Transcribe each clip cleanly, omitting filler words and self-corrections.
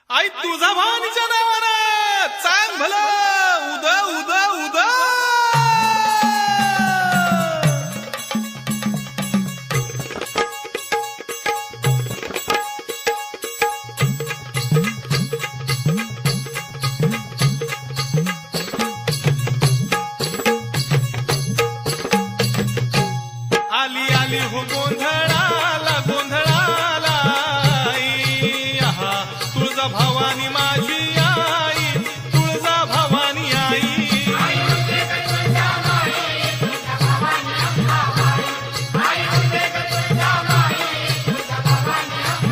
आई तुझा भावानीच्या नावानं चांग भलं उद उद उद आली आली हो गोंधळाला गोंधळाला आई आहा तुळजा भवानी माझी आई तुळजा भवानी आई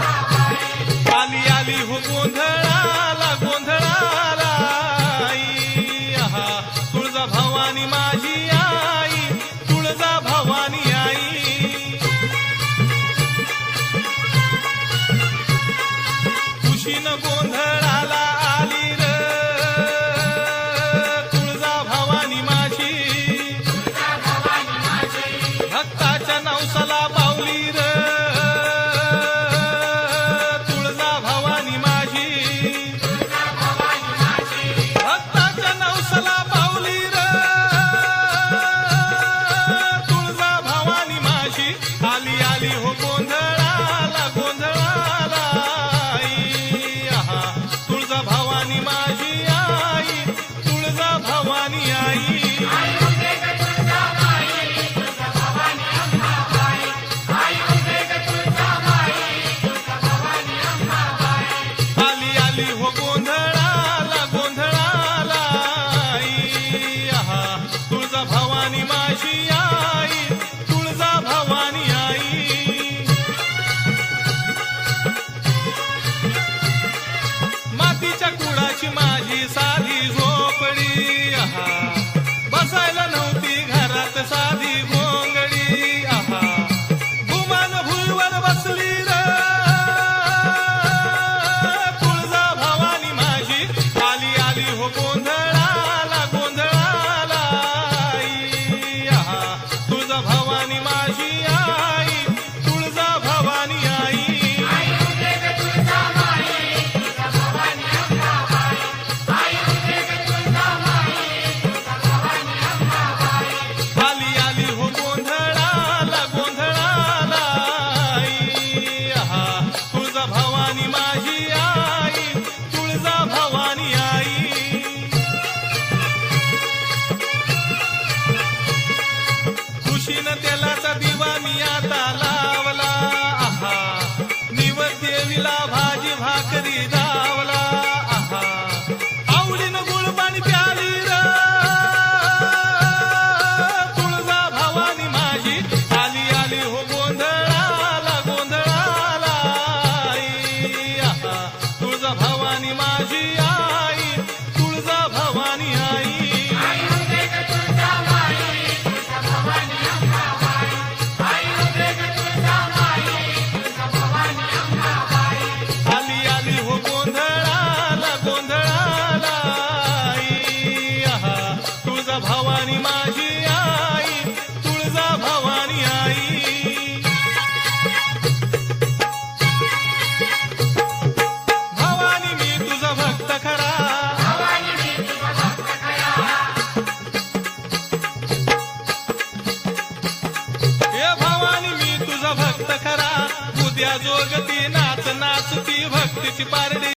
आली आली हो गोंधळाला गोंधळाला आई आहा तुळजा भवानी माझी आई तुळजा भवानी आई खुशीनं गोंधळाला आली र तुळजा भवानी माझी भक्ताच्या नवसाला पावली र तुळजा भवानी माझी भक्ताच्या नवसाला पावली र तुळजा भवानी माझी आली आली हो गोंधळाला गोंधळाला आई आहा तुळजा भवानी माझी आई तुळजा भवानी आई आली आली हो गोंधळाला गोंधळाला आई आहा तुळजा भवानी माझी आई तुळजा भवानी आई मातीच्या कुडाची माझी साधी झोपडी आहा बसायला नव्हती घरात साधी घोंगडी आहा गुमान भुईवर बसली र तुळजा भवानी माझी आली आली हो गोंधळाला गोंधळाला आई आहा तुळजा भवानी माझी आई तुळजा भवानी आई आली आली हो गोंधळाला गोंधळाला आई आहा तुळजा भवानी माझी आई तुळजा भवानी आई खुशीनं तेलाचा दिवा मी आता लावला आहा निवद देवीला भाजी भाकरी धावला आहा आवडीनं गुळपाणी प्याली र तुळजा भवानी माझी आली आली हो गोंधळाला गोंधळाला आई आहा तुळजा भवानी माझी आई तुळजा भवानी आई आली आली हो गोंधळाला गोंधळाला आई आहा तुळजा भवानी माझी आई तुळजा भवानी आई भवानी मी तुझा भक्त खरा हे भवानी मी तुझा भक्त खरा उद्या जोगती नाच नाचती भक्तीची पारडी